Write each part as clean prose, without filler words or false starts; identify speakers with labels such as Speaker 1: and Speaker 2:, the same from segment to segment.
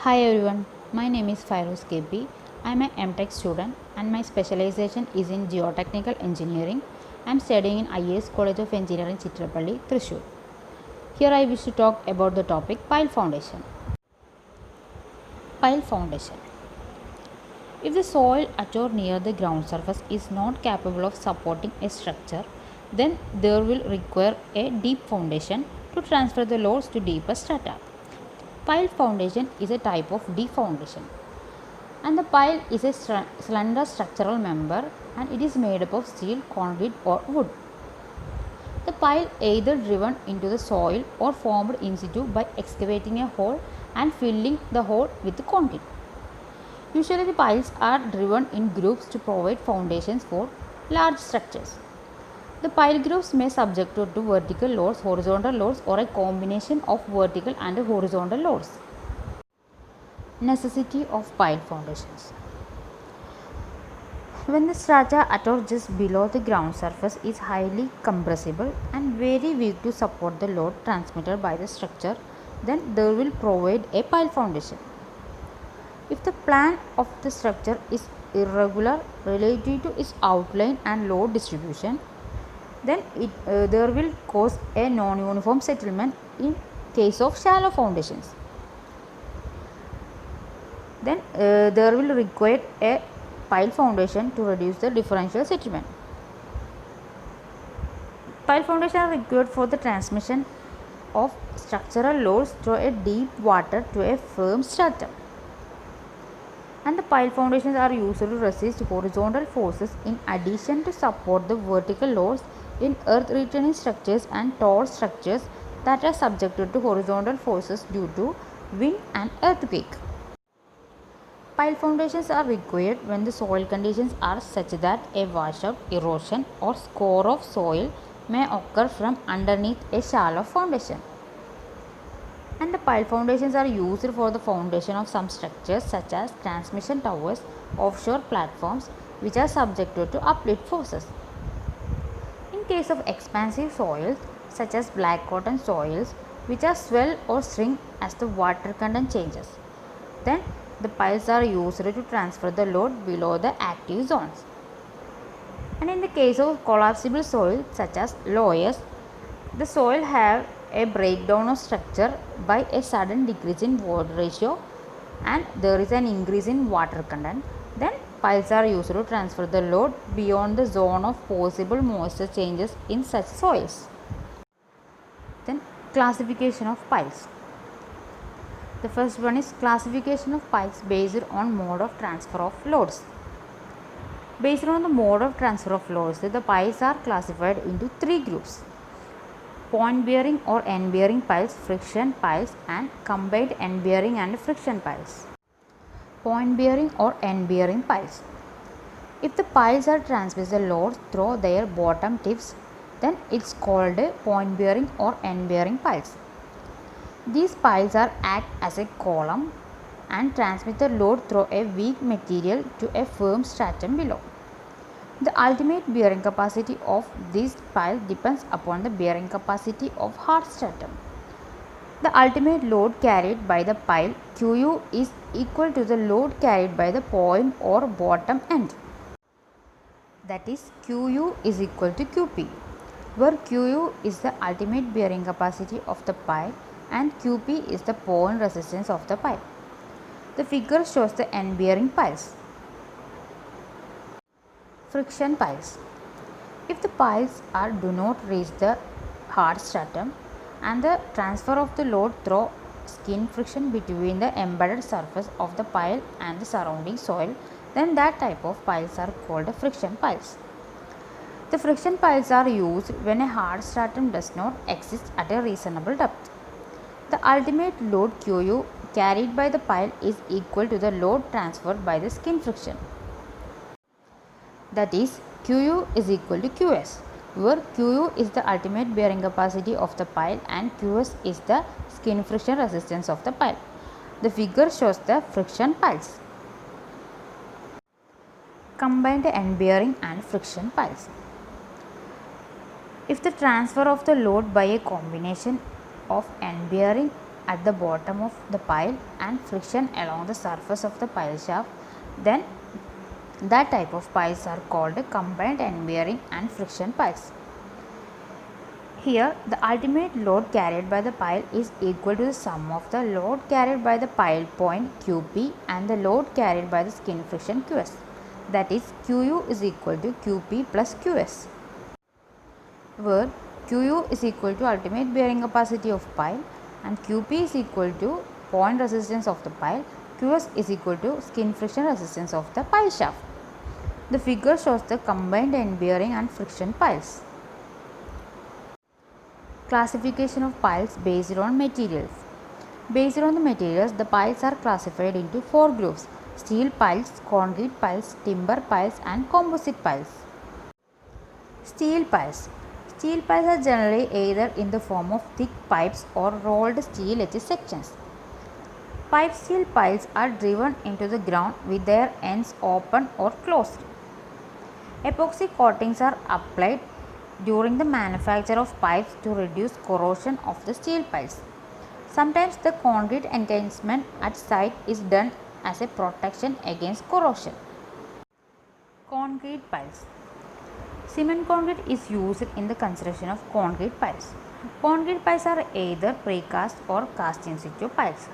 Speaker 1: Hi everyone, my name is Fairuz KP. I am an MTech student and my specialization is in Geotechnical Engineering. I am studying in IAS College of Engineering Chitrapalli, Thrissur. Here I wish to talk about the topic pile foundation. Pile foundation. If the soil at or near the ground surface is not capable of supporting a structure, then there will require a deep foundation to transfer the loads to deeper strata. Pile foundation is a type of deep foundation. And the pile is a slender structural member and it is made up of steel, concrete or wood. The pile either driven into the soil or formed in situ by excavating a hole and filling the hole with concrete. Usually the piles are driven in groups to provide foundations for large structures. The pile groups may subject to vertical loads, horizontal loads or a combination of vertical and horizontal loads. Necessity of pile foundations. When the strata at or just below the ground surface is highly compressible and very weak to support the load transmitted by the structure, then they will provide a pile foundation. If the plan of the structure is irregular relative to its outline and load distribution, then there will cause a non-uniform settlement in case of shallow foundations. Then there will require a pile foundation to reduce the differential settlement. Pile foundations are required for the transmission of structural loads through a deep water to a firm stratum. And the pile foundations are used to resist horizontal forces in addition to support the vertical loads in earth retaining structures and tall structures that are subjected to horizontal forces due to wind and earthquake. Pile foundations are required when the soil conditions are such that a washout, erosion or score of soil may occur from underneath a shallow foundation. And the pile foundations are used for the foundation of some structures such as transmission towers, offshore platforms which are subjected to uplift forces. In case of expansive soils such as black cotton soils which are swell or shrink as the water content changes, then the piles are used to transfer the load below the active zones. And in the case of collapsible soil such as loess, the soil have a breakdown of structure by a sudden decrease in water ratio and there is an increase in water content, then piles are used to transfer the load beyond the zone of possible moisture changes in such soils. Then classification of piles. The first one is classification of piles based on mode of transfer of loads. Based on the mode of transfer of loads, the piles are classified into three groups: point bearing or end bearing piles, friction piles, and combined end bearing and friction piles. Point bearing or end bearing piles. If the piles are transmit the loads through their bottom tips, then it's called point bearing or end bearing piles. These piles are act as a column and transmit the load through a weak material to a firm stratum below. The ultimate bearing capacity of this pile depends upon the bearing capacity of hard stratum. The ultimate load carried by the pile Qu is equal to the load carried by the point or bottom end. That is Qu is equal to Qp, where Qu is the ultimate bearing capacity of the pile and Qp is the point resistance of the pile. The figure shows the end bearing piles. Friction piles. If the piles do not reach the hard stratum and the transfer of the load through skin friction between the embedded surface of the pile and the surrounding soil, then that type of piles are called friction piles. The friction piles are used when a hard stratum does not exist at a reasonable depth. The ultimate load Qu carried by the pile is equal to the load transferred by the skin friction. That is Qu is equal to Qs, where Qu is the ultimate bearing capacity of the pile and Qs is the skin friction resistance of the pile. The figure shows the friction piles. Combined end bearing and friction piles. If the transfer of the load by a combination of end bearing at the bottom of the pile and friction along the surface of the pile shaft, then that type of piles are called combined end bearing and friction piles. Here, the ultimate load carried by the pile is equal to the sum of the load carried by the pile point QP and the load carried by the skin friction QS. That is, QU is equal to QP plus QS, where QU is equal to ultimate bearing capacity of pile and QP is equal to point resistance of the pile, QS is equal to skin friction resistance of the pile shaft. The figure shows the combined end bearing and friction piles. Classification of piles based on materials. Based on the materials, the piles are classified into 4 groups: steel piles, concrete piles, timber piles and composite piles. Steel piles. Steel piles are generally either in the form of thick pipes or rolled steel edge sections. Pipe steel piles are driven into the ground with their ends open or closed. Epoxy coatings are applied during the manufacture of pipes to reduce corrosion of the steel piles. Sometimes the concrete encasement at site is done as a protection against corrosion. Concrete piles. Cement concrete is used in the construction of concrete piles. Concrete piles are either precast or cast in situ piles.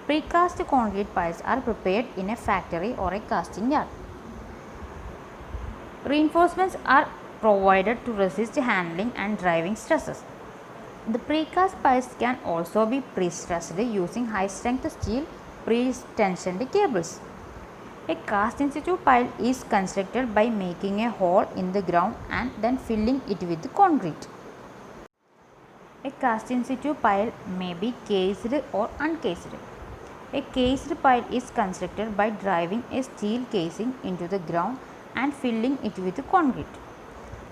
Speaker 1: Precast concrete piles are prepared in a factory or a casting yard. Reinforcements are provided to resist handling and driving stresses. The precast piles can also be pre-stressed using high-strength steel pre-tensioned cables. A cast in situ pile is constructed by making a hole in the ground and then filling it with concrete. A cast in situ pile may be cased or uncased. A cased pile is constructed by driving a steel casing into the ground and filling it with concrete.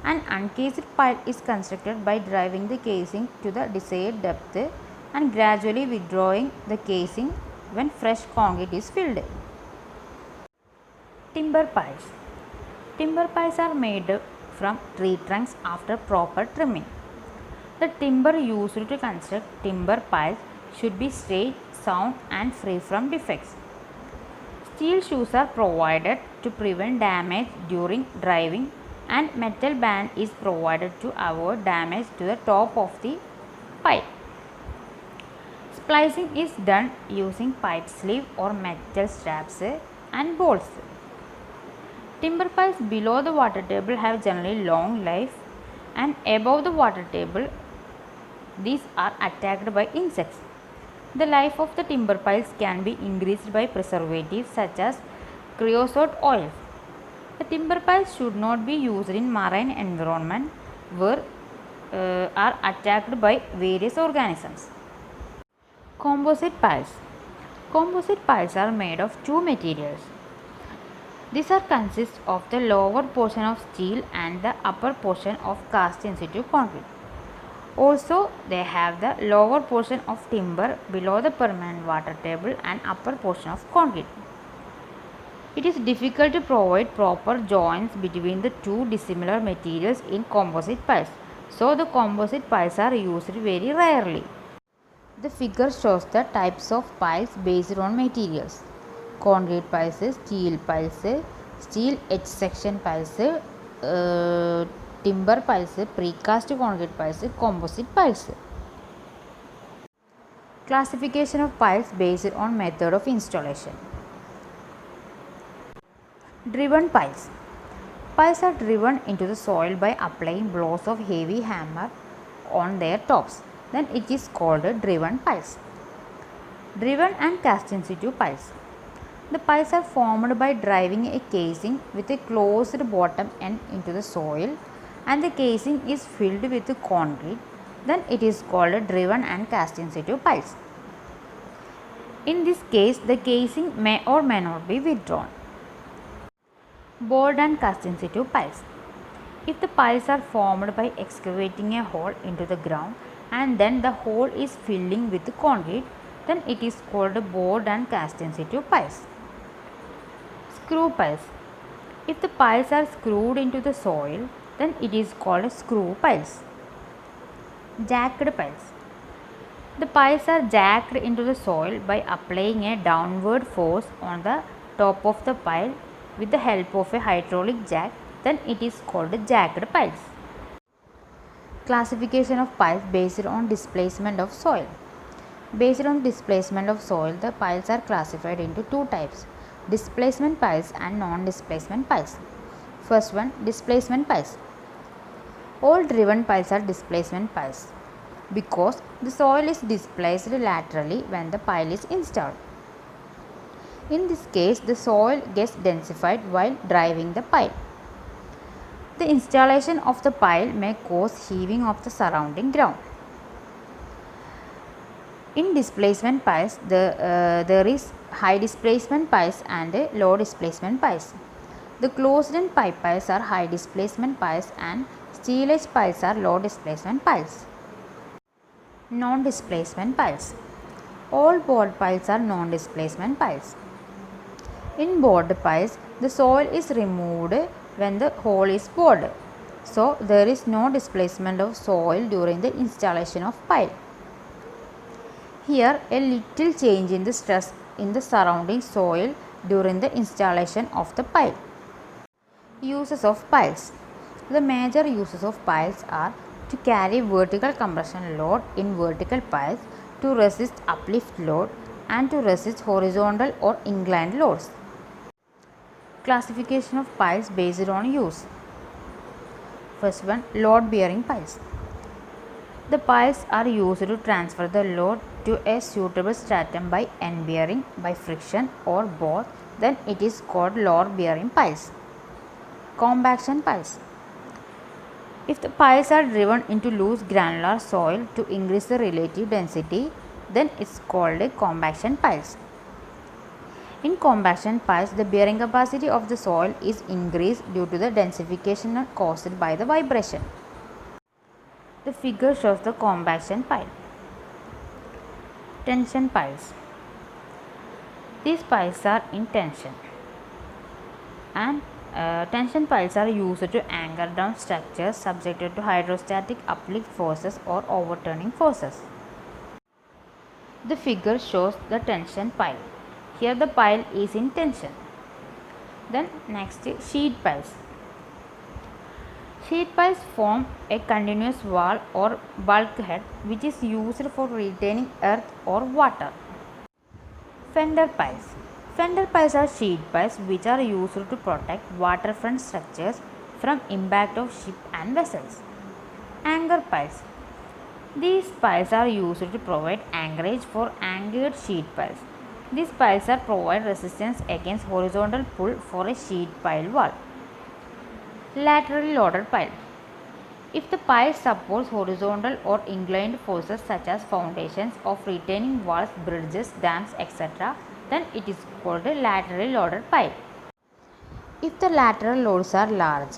Speaker 1: An uncased pile is constructed by driving the casing to the desired depth and gradually withdrawing the casing when fresh concrete is filled. Timber piles. Timber piles are made from tree trunks after proper trimming. The timber used to construct timber piles should be straight, sound and free from defects. Steel shoes are provided to prevent damage during driving and metal band is provided to avoid damage to the top of the pile. Splicing is done using pipe sleeve or metal straps and bolts. Timber piles below the water table have generally long life and above the water table these are attacked by insects. The life of the timber piles can be increased by preservatives such as creosote oil. The timber piles should not be used in marine environment where are attacked by various organisms. Composite piles. Composite piles are made of 2 materials. These are consist of the lower portion of steel and the upper portion of cast in situ concrete. Also, they have the lower portion of timber below the permanent water table and upper portion of concrete. It is difficult to provide proper joints between the two dissimilar materials in composite piles, so the composite piles are used very rarely. The figure shows the types of piles based on materials: concrete piles, steel piles, steel edge section piles, timber piles, precast concrete piles, composite piles. Classification of piles based on method of installation. Driven piles. Piles are driven into the soil by applying blows of heavy hammer on their tops. Then it is called driven piles. Driven and cast in situ piles. The piles are formed by driving a casing with a closed bottom end into the soil and the casing is filled with concrete. Then it is called driven and cast in situ piles. In this case, the casing may or may not be withdrawn. Bored and cast in situ piles. If the piles are formed by excavating a hole into the ground and then the hole is filling with concrete, then it is called bored and cast in situ piles. Screw piles. If the piles are screwed into the soil, then it is called screw piles. Jacked piles. The piles are jacked into the soil by applying a downward force on the top of the pile with the help of a hydraulic jack. Then it is called jacked piles. Classification of piles based on displacement of soil. Based on displacement of soil, the piles are classified into two types: displacement piles and non-displacement piles. First one, displacement piles. All driven piles are displacement piles because the soil is displaced laterally when the pile is installed. In this case, the soil gets densified while driving the pile. The installation of the pile may cause heaving of the surrounding ground. In displacement piles, there is high displacement piles and low displacement piles. The closed-end pipe piles are high displacement piles and steel edge piles are low displacement piles. Non-displacement piles. All bored piles are non-displacement piles. In bored piles, the soil is removed when the hole is bored, so there is no displacement of soil during the installation of pile. Here, a little change in the stress in the surrounding soil during the installation of the pile. Uses of piles. The major uses of piles are to carry vertical compression load in vertical piles, to resist uplift load, and to resist horizontal or inclined loads. Classification of piles based on use. First one, load bearing piles. The piles are used to transfer the load to a suitable stratum by end bearing, by friction, or both. Then it is called load bearing piles. Compaction piles. If the piles are driven into loose granular soil to increase the relative density, then it's called a compaction piles. In compaction piles, the bearing capacity of the soil is increased due to the densification caused by the vibration. The figure shows the compaction pile. Tension piles. These piles are in tension, and tension piles are used to anchor down structures subjected to hydrostatic uplift forces or overturning forces. The figure shows the tension pile. Here the pile is in tension. Then next is sheet piles. Sheet piles form a continuous wall or bulkhead which is used for retaining earth or water. Fender piles. Fender piles are sheet piles which are used to protect waterfront structures from impact of ship and vessels. Anchor piles. These piles are used to provide anchorage for anchored sheet piles. These piles are provide resistance against horizontal pull for a sheet pile wall. Laterally loaded pile. If the pile supports horizontal or inclined forces such as foundations of retaining walls, bridges, dams, etc., then it is called a laterally loaded pile. If the lateral loads are large,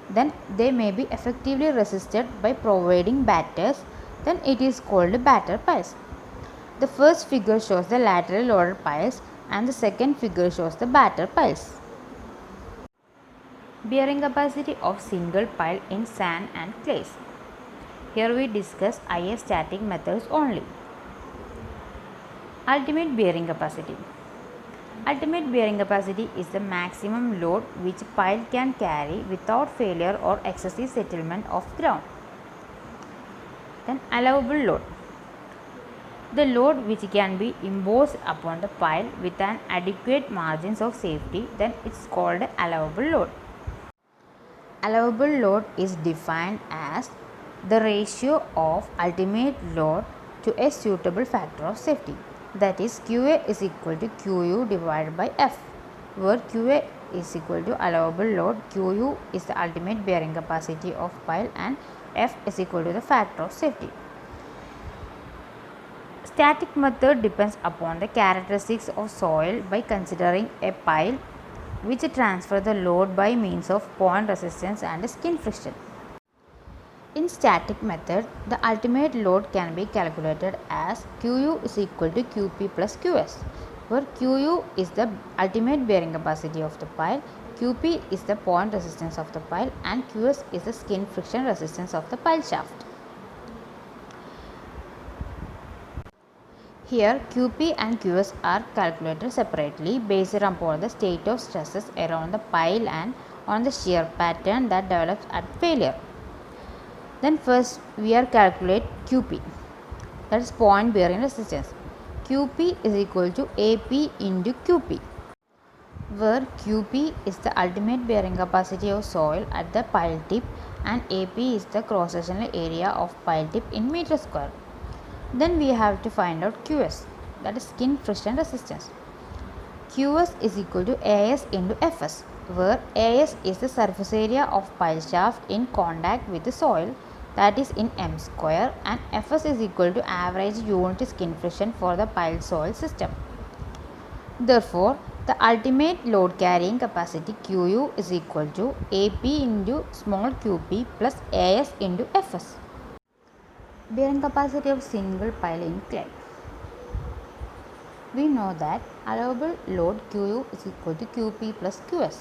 Speaker 1: then they may be effectively resisted by providing batters, then it is called batter piles. The first figure shows the laterally loaded piles and the second figure shows the batter piles. Bearing capacity of single pile in sand and clays. Here we discuss isostatic methods only. Ultimate bearing capacity. Ultimate bearing capacity is the maximum load which pile can carry without failure or excessive settlement of ground. Then allowable load. The load which can be imposed upon the pile with an adequate margins of safety, then it's called allowable load. Allowable load is defined as the ratio of ultimate load to a suitable factor of safety, that is QA is equal to QU divided by F, where QA is equal to allowable load, QU is the ultimate bearing capacity of pile, and F is equal to the factor of safety. Static method depends upon the characteristics of soil by considering a pile which transfer the load by means of point resistance and skin friction. In static method, the ultimate load can be calculated as QU is equal to QP plus QS, where QU is the ultimate bearing capacity of the pile, QP is the point resistance of the pile, and QS is the skin friction resistance of the pile shaft. Here QP and QS are calculated separately based upon the state of stresses around the pile and on the shear pattern that develops at failure. Then first we are calculate QP, that is point bearing resistance. QP is equal to AP into QP, where QP is the ultimate bearing capacity of soil at the pile tip and AP is the cross sectional area of pile tip in meter square. Then we have to find out QS, that is skin friction resistance. QS is equal to AS into FS, where AS is the surface area of pile shaft in contact with the soil, that is in m square, and Fs is equal to average unit skin friction for the pile soil system. Therefore, the ultimate load carrying capacity Qu is equal to AP into small qp plus As into Fs. Bearing capacity of single pile in clay. We know that allowable load Qu is equal to Qp plus Qs.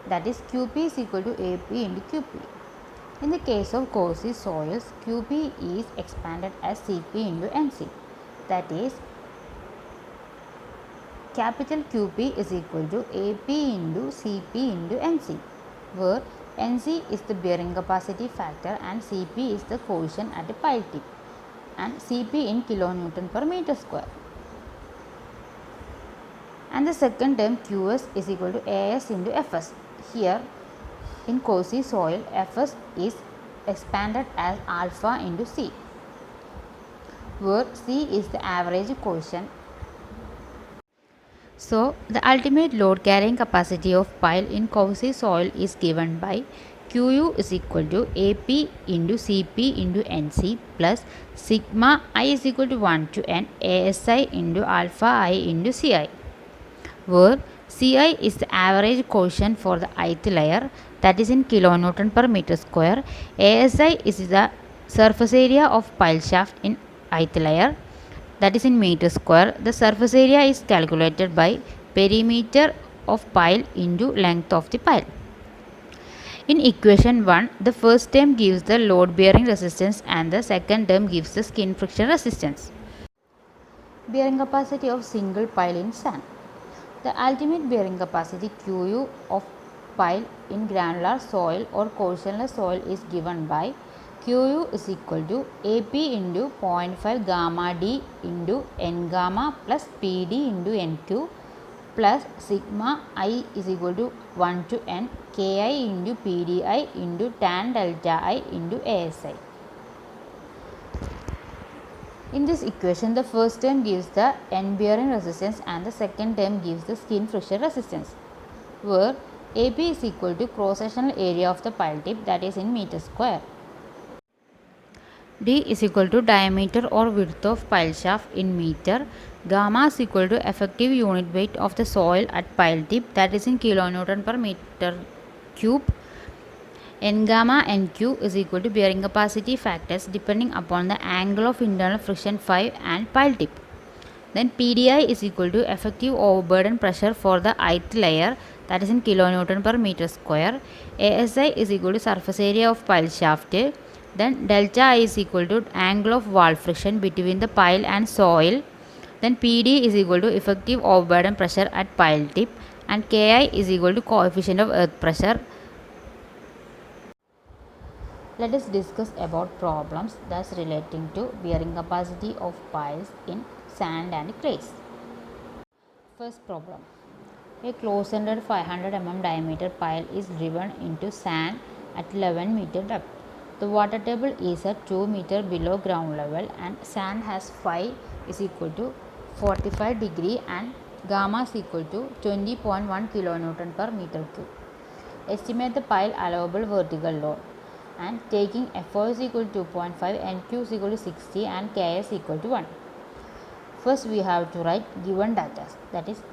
Speaker 1: That is Qp is equal to AP into Qp. In the case of coarse soils, Qp is expanded as Cp into Nc. That is, capital Qp is equal to AP into Cp into Nc, where Nc is the bearing capacity factor and Cp is the coefficient at the pile tip, and Cp in kilonewton per meter square. And the second term Qs is equal to As into Fs. Here in coarse soil, Fs is expanded as alpha into C, where C is the average coefficient. So, the ultimate load carrying capacity of pile in coarse soil is given by Qu is equal to AP into Cp into Nc plus sigma I is equal to 1 to n ASI into alpha I into Ci, where Ci is the average coefficient for the ith layer, that is in kilonewton per meter square. ASI is the surface area of pile shaft in ith layer, that is in meter square. The surface area is calculated by perimeter of pile into length of the pile. In equation 1, the first term gives the load bearing resistance and the second term gives the skin friction resistance. Bearing capacity of single pile in sand. The ultimate bearing capacity Qu of pile in granular soil or coarser soil is given by Qu is equal to AP into 0.5 gamma d into n gamma plus PD into nq plus sigma I is equal to 1 to n Ki into PDI into tan delta I into ASI. In this equation, the first term gives the end bearing resistance and the second term gives the skin friction resistance, where AP is equal to cross sectional area of the pile tip, that is in meter square. D is equal to diameter or width of pile shaft in meter. Gamma is equal to effective unit weight of the soil at pile tip, that is in kilonewton per meter cube. N gamma NQ is equal to bearing capacity factors depending upon the angle of internal friction phi and pile tip. Then PDI is equal to effective overburden pressure for the ith layer, that is in kilonewton per meter square. ASI is equal to surface area of pile shaft. Then delta I is equal to angle of wall friction between the pile and soil. Then PD is equal to effective overburden pressure at pile tip, and Ki is equal to coefficient of earth pressure. Let us discuss about problems thus relating to bearing capacity of piles in sand and clays. First problem. A close-ended 500 mm diameter pile is driven into sand at 11 meter depth. The water table is at 2 meter below ground level and sand has phi is equal to 45 degree and gamma is equal to 20.1 kilonewton per meter cube. Estimate the pile allowable vertical load, and taking Fo is equal to 2.5, Nq is equal to 60 and K is equal to 1. First we have to write given data, that is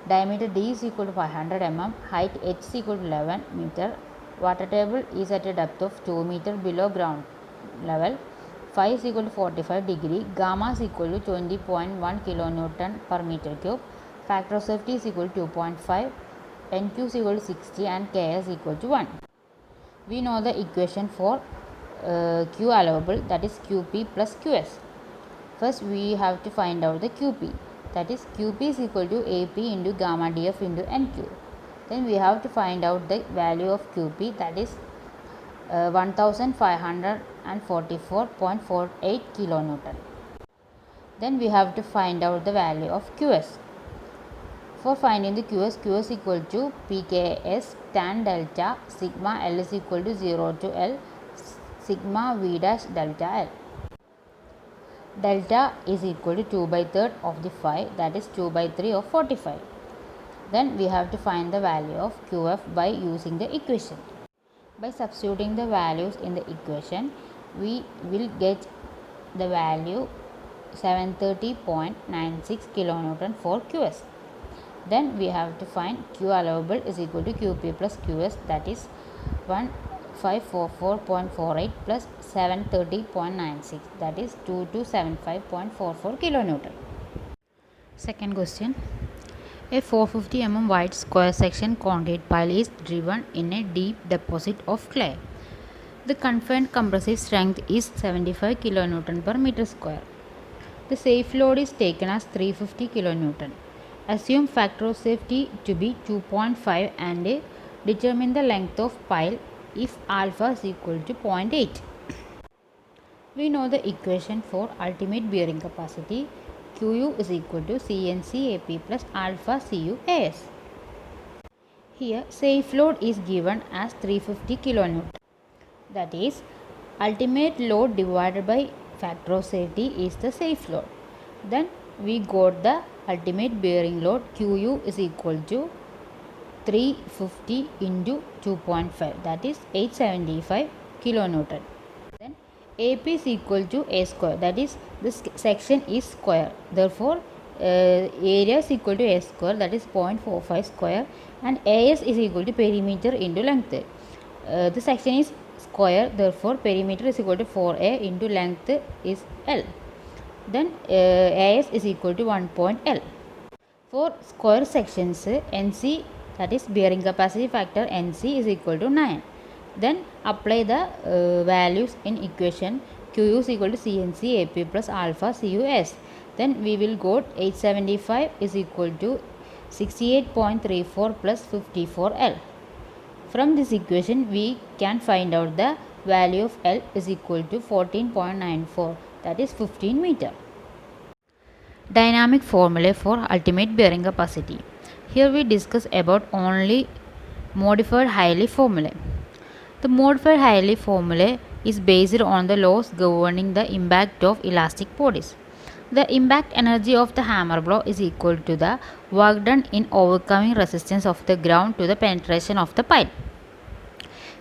Speaker 1: diameter D is equal to 500 mm, height H is equal to 11 meter, water table is at a depth of 2 meter below ground level, phi is equal to 45 degree, gamma is equal to 20.1 kilonewton per meter cube, factor of safety is equal to 2.5, Nq is equal to 60 and K is equal to 1. We know the equation for Q allowable, that is Qp plus Qs. First we have to find out the QP, that is QP is equal to AP into gamma DF into NQ. Then we have to find out the value of QP, that is 1544.48 kilonewton. Then we have to find out the value of QS. For finding the QS equal to PKS tan delta sigma L is equal to 0 to L sigma V dash delta L. Delta is equal to 2 by 3rd of the 5, that is 2 by 3 of 45. Then we have to find the value of QF by using the equation. By substituting the values in the equation, we will get the value 730.96 kilonewton for QS. Then we have to find Q allowable is equal to QP plus QS, that is 1544.48 plus 730.96, that is 2275.44 kilonewton. Second question. A 450 mm wide square section concrete pile is driven in a deep deposit of clay. The confined compressive strength is 75 kilonewton per meter square. The safe load is taken as 350 kilonewton. Assume factor of safety to be 2.5 and determine the length of pile if alpha is equal to 0.8. We know the equation for ultimate bearing capacity. QU is equal to CNC AP plus alpha CU AS. Here safe load is given as 350 kilonewton. That is, ultimate load divided by factor of safety is the safe load. Then we got the ultimate bearing load QU is equal to 350 into 2.5, that is 875 kilonewton. Then AP is equal to A square, that is this section is square, therefore area is equal to A square, that is 0.45 square, and AS is equal to perimeter into length. The section is square, therefore perimeter is equal to 4A into length is L. Then AS is equal to 1.L. For square sections, NC, that is bearing capacity factor NC is equal to 9. Then apply the values in equation. QU is equal to CNC AP plus alpha CUS. Then we will got 875 is equal to 68.34 plus 54L. From this equation we can find out the value of L is equal to 14.94, that is 15 meter. Dynamic formula for ultimate bearing capacity. Here we discuss about only modified Hailey formula. The modified Hailey formula is based on the laws governing the impact of elastic bodies. The impact energy of the hammer blow is equal to the work done in overcoming resistance of the ground to the penetration of the pile.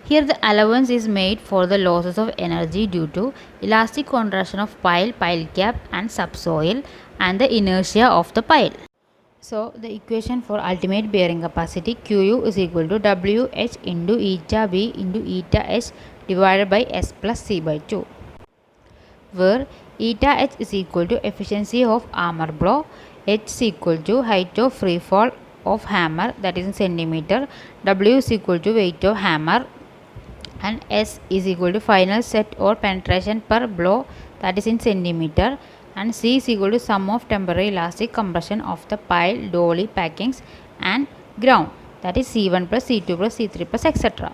Speaker 1: Here the allowance is made for the losses of energy due to elastic contraction of pile, pile cap and subsoil and the inertia of the pile. So the equation for ultimate bearing capacity QU is equal to WH into eta B into eta H divided by S plus C by 2, where eta H is equal to efficiency of hammer blow, H is equal to height of free fall of hammer, that is in centimeter, W is equal to weight of hammer, and S is equal to final set or penetration per blow, that is in centimeter, and C is equal to sum of temporary elastic compression of the pile, dolly, packings and ground, that is C1 plus C2 plus C3 plus etc.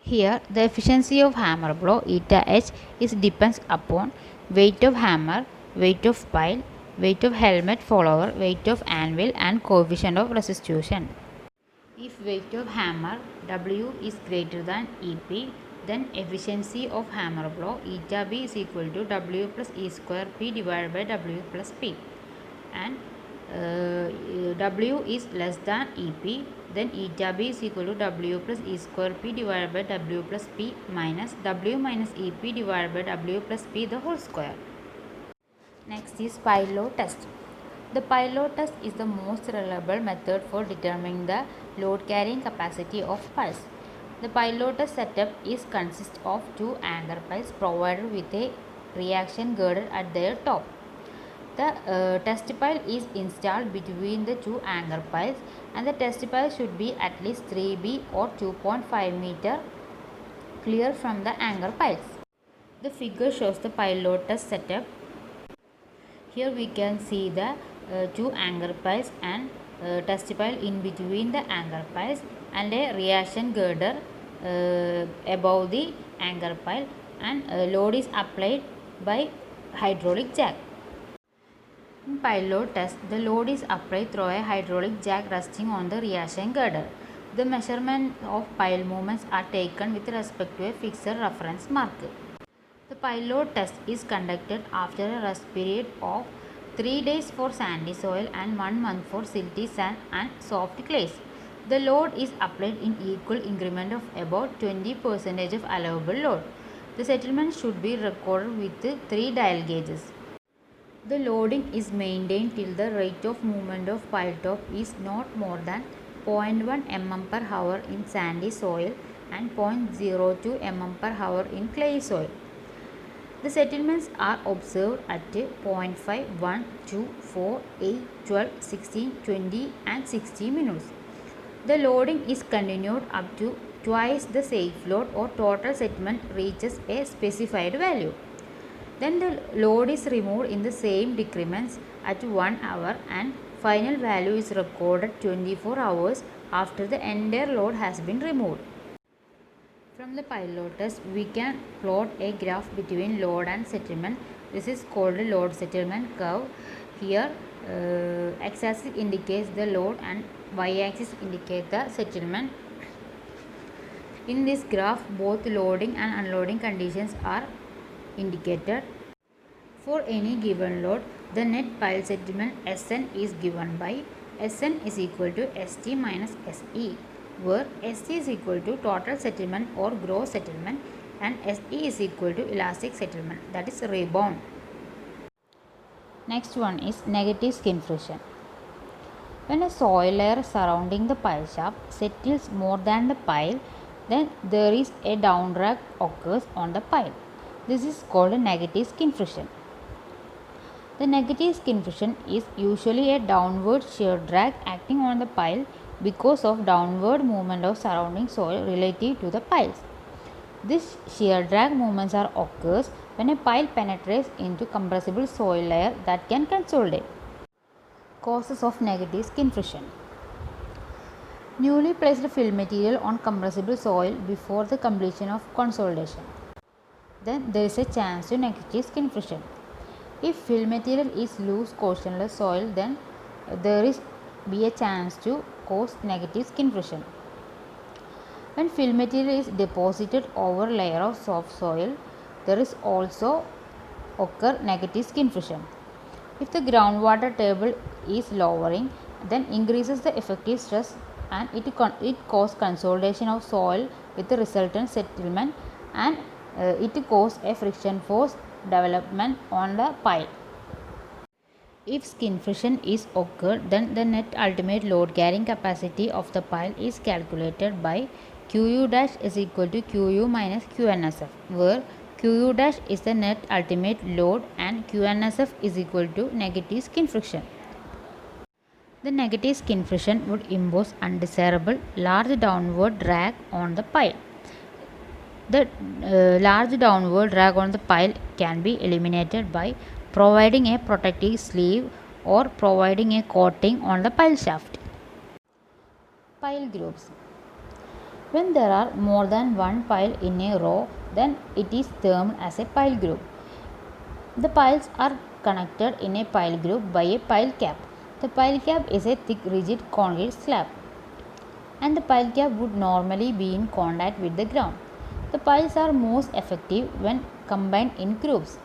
Speaker 1: Here the efficiency of hammer blow eta H is depends upon weight of hammer, weight of pile, weight of helmet follower, weight of anvil and coefficient of restitution. If weight of hammer W is greater than EP, then efficiency of hammer blow eta B is equal to W plus E square P divided by W plus P, and W is less than EP, then eta B is equal to W plus E square P divided by W plus P minus W minus EP divided by W plus P the whole square. Next is pile load test. The pile load test is the most reliable method for determining the load carrying capacity of piles. The pile load test setup is consists of two anchor piles provided with a reaction girdle at their top. The test pile is installed between the two anchor piles, and the test pile should be at least 3B or 2.5 meter clear from the anchor piles. The figure shows the pile load test setup. Here we can see the two anchor piles and test pile in between the anchor piles and a reaction girder above the anchor pile, and load is applied by hydraulic jack. In pile load test, the load is applied through a hydraulic jack resting on the reaction girder. The measurement of pile movements are taken with respect to a fixed reference mark. The pile load test is conducted after a rest period of 3 days for sandy soil and 1 month for silty sand and soft clays. The load is applied in equal increment of about 20% of allowable load. The settlement should be recorded with 3 dial gauges. The loading is maintained till the rate of movement of pile top is not more than 0.1 mm per hour in sandy soil and 0.02 mm per hour in clay soil. The settlements are observed at 0.5, 1, 2, 4, 8, 12, 16, 20 and 60 minutes. The loading is continued up to twice the safe load or total settlement reaches a specified value. Then the load is removed in the same decrements at 1 hour and final value is recorded 24 hours after the entire load has been removed. From the pile load test, we can plot a graph between load and settlement. This is called a load settlement curve. Here, x-axis indicates the load and y-axis indicates the settlement. In this graph, both loading and unloading conditions are indicated. For any given load, the net pile settlement Sn is given by Sn is equal to St minus Se, where Se is equal to total settlement or gross settlement and Se is equal to elastic settlement, that is rebound. Next one is negative skin friction. When a soil layer surrounding the pile shaft settles more than the pile, then there is a down drag occurs on the pile. This is called a negative skin friction. The negative skin friction is usually a downward shear drag acting on the pile because of downward movement of surrounding soil relative to the piles. This shear drag movements are occurs when a pile penetrates into compressible soil layer that can consolidate. Causes of negative skin friction. Newly placed fill material on compressible soil before the completion of consolidation. Then there is a chance to negative skin friction. If fill material is loose cohesionless soil, then there is be a chance to cause negative skin friction. When fill material is deposited over layer of soft soil, there is also occur negative skin friction. If the groundwater table is lowering, then increases the effective stress and it causes consolidation of soil with the resultant settlement, and it causes a friction force development on the pile. If skin friction is occurred, then the net ultimate load carrying capacity of the pile is calculated by Qu dash is equal to Qu minus Qnsf, where Qu dash is the net ultimate load and Qnsf is equal to negative skin friction. The negative skin friction would impose undesirable large downward drag on the pile. The large downward drag on the pile can be eliminated by providing a protective sleeve or providing a coating on the pile shaft. Pile groups. When there are more than one pile in a row, then it is termed as a pile group. The piles are connected in a pile group by a pile cap. The pile cap is a thick rigid concrete slab, and the pile cap would normally be in contact with the ground. The piles are most effective when combined in groups.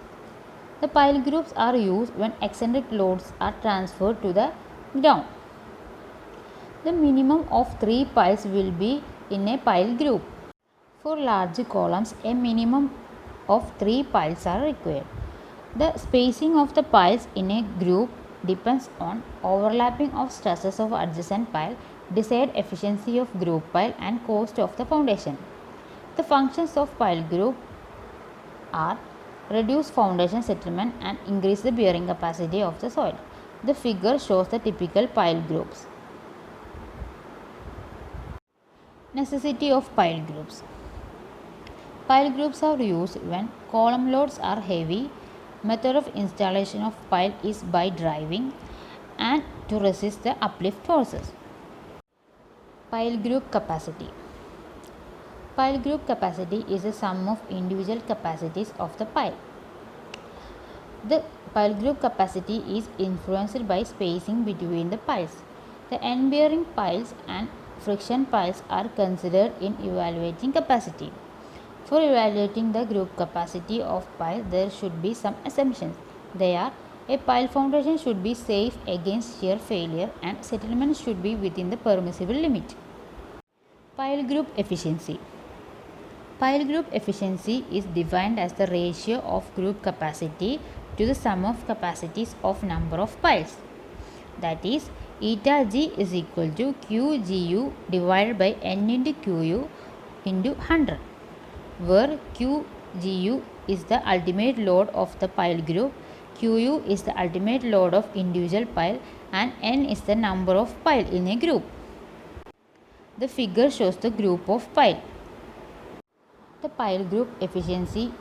Speaker 1: The pile groups are used when eccentric loads are transferred to the ground. The minimum of 3 piles will be in a pile group. For large columns, a minimum of 3 piles are required. The spacing of the piles in a group depends on overlapping of stresses of adjacent pile, desired efficiency of group pile and cost of the foundation. The functions of pile group are reduce foundation settlement and increase the bearing capacity of the soil. The figure shows the typical pile groups. Necessity of pile groups. Pile groups are used when column loads are heavy Method of installation of pile is by driving and to resist the uplift forces. Pile group capacity. Pile group capacity is the sum of individual capacities of the pile. The pile group capacity is influenced by spacing between the piles. The end-bearing piles and friction piles are considered in evaluating capacity. For evaluating the group capacity of pile, there should be some assumptions. They are: a pile foundation should be safe against shear failure and settlement should be within the permissible limit. Pile group efficiency. Pile group efficiency is defined as the ratio of group capacity to the sum of capacities of number of piles. That is, eta g is equal to QGU divided by N into QU into 100, where QGU is the ultimate load of the pile group, QU is the ultimate load of individual pile, and N is the number of pile in a group. The figure shows the group of pile. The pile group efficiency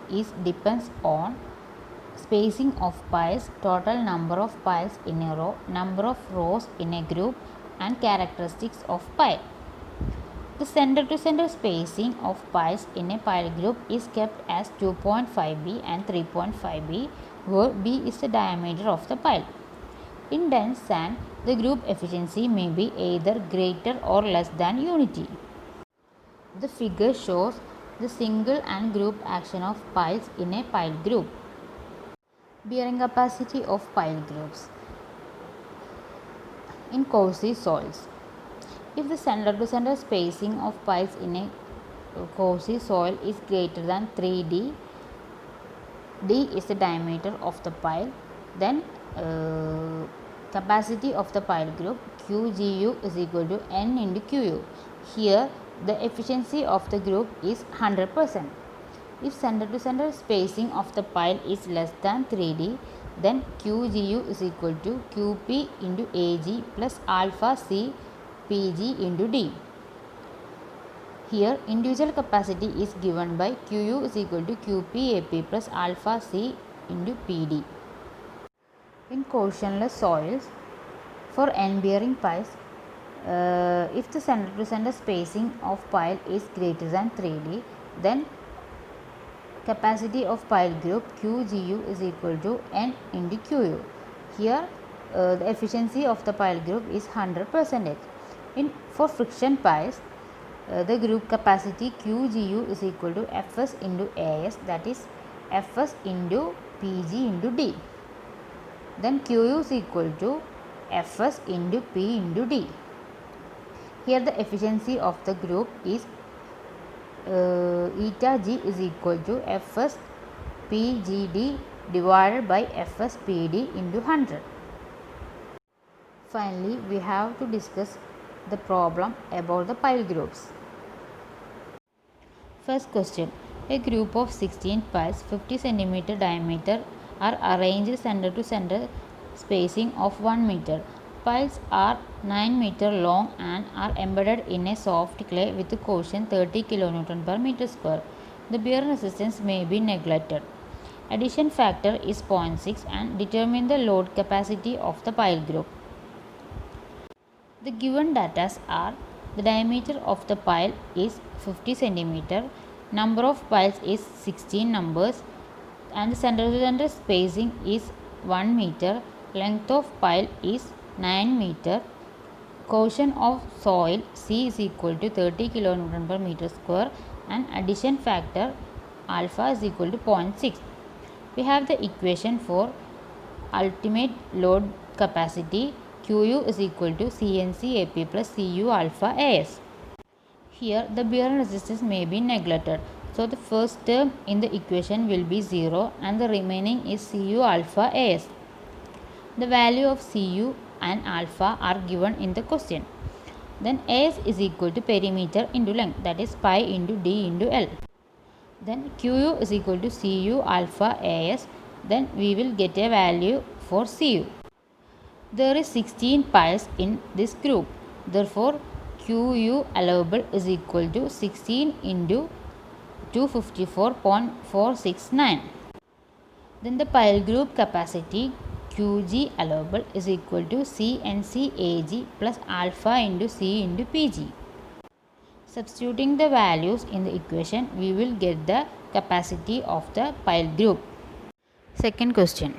Speaker 1: depends on spacing of piles, total number of piles in a row, number of rows in a group, and characteristics of pile. The center to center spacing of piles in a pile group is kept as 2.5b and 3.5b, where b is the diameter of the pile. In dense sand, the group efficiency may be either greater or less than unity. The figure shows the single and group action of piles in a pile group. Bearing capacity of pile groups. In coarse soils, if the center to center spacing of piles in a coarse soil is greater than 3d, d is the diameter of the pile, then capacity of the pile group QGU is equal to N into QU. Here the efficiency of the group is 100%. If center to center spacing of the pile is less than 3d, then QGU is equal to QP into AG plus alpha C PG into D. Here individual capacity is given by QU is equal to QP AP plus alpha C into PD. In cohesionless soils, for end-bearing piles, if the center to center spacing of pile is greater than 3d, then capacity of pile group QGU is equal to N into QU. Here the efficiency of the pile group is 100%. For friction piles, the group capacity QGU is equal to Fs into As, that is Fs into Pg into D. Then QU is equal to Fs into P into D. Here the efficiency of the group is eta g is equal to Fs Pgd divided by Fs Pd into 100. Finally, we have to discuss the problem about the pile groups. First question: a group of 16 piles 50 cm diameter are arranged center to center spacing of 1 meter. Piles are 9 meter long and are embedded in a soft clay with cohesion 30 kN per meter square. The bearing resistance may be neglected. Addition factor is 0.6 and determine the load capacity of the pile group. The given data are: the diameter of the pile is 50 cm, number of piles is 16 numbers, and the center to center spacing is 1 meter, length of pile is 9 meter, cohesion of soil C is equal to 30 kN per meter square, and addition factor alpha is equal to 0.6. We have the equation for ultimate load capacity QU is equal to CNC AP plus CU alpha AS. Here the bearing resistance may be neglected. So the first term in the equation will be 0 and the remaining is CU alpha AS. The value of CU and alpha are given in the question. Then AS is equal to perimeter into length, that is pi into D into L. Then QU is equal to CU alpha AS. Then we will get a value for CU. There is 16 piles in this group. Therefore QU allowable is equal to 16 into 254.469. Then the pile group capacity Qg allowable is equal to CNC Ag plus alpha into C into Pg. Substituting the values in the equation, we will get the capacity of the pile group. Second question.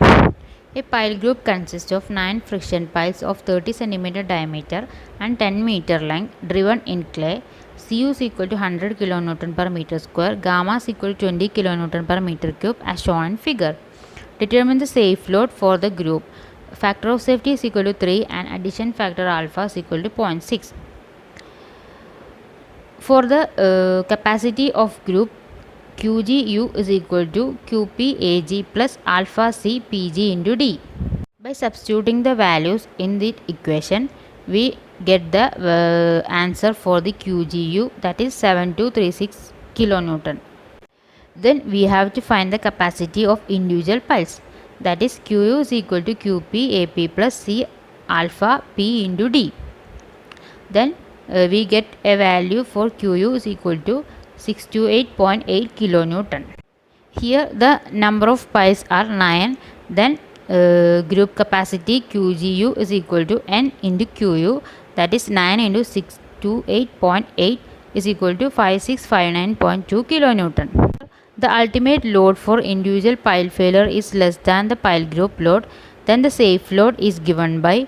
Speaker 1: A pile group consists of 9 friction piles of 30 cm diameter and 10 meter length driven in clay. Cu is equal to 100 kN per meter square, gamma is equal to 20 kN per meter cube as shown in figure. Determine the safe load for the group. Factor of safety is equal to 3 and addition factor alpha is equal to 0.6. For the capacity of group, QGU is equal to QPAG plus alpha C PG into D. By substituting the values in the equation, we get the answer for the QGU, that is 7236 kilonewton. Then we have to find the capacity of individual piles, that is QU is equal to QP AP plus C alpha P into D. Then we get a value for QU is equal to 628.8 kilonewton. Here the number of piles are 9. Then group capacity QGU is equal to N into QU, that is 9 into 628.8 is equal to 5659.2 kilonewton. The ultimate load for individual pile failure is less than the pile group load. Then the safe load is given by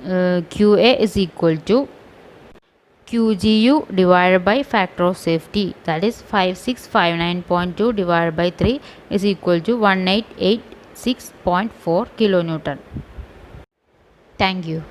Speaker 1: QA is equal to QGU divided by factor of safety, that is 5659.2 divided by 3 is equal to 1886.4 kilonewton. Thank you.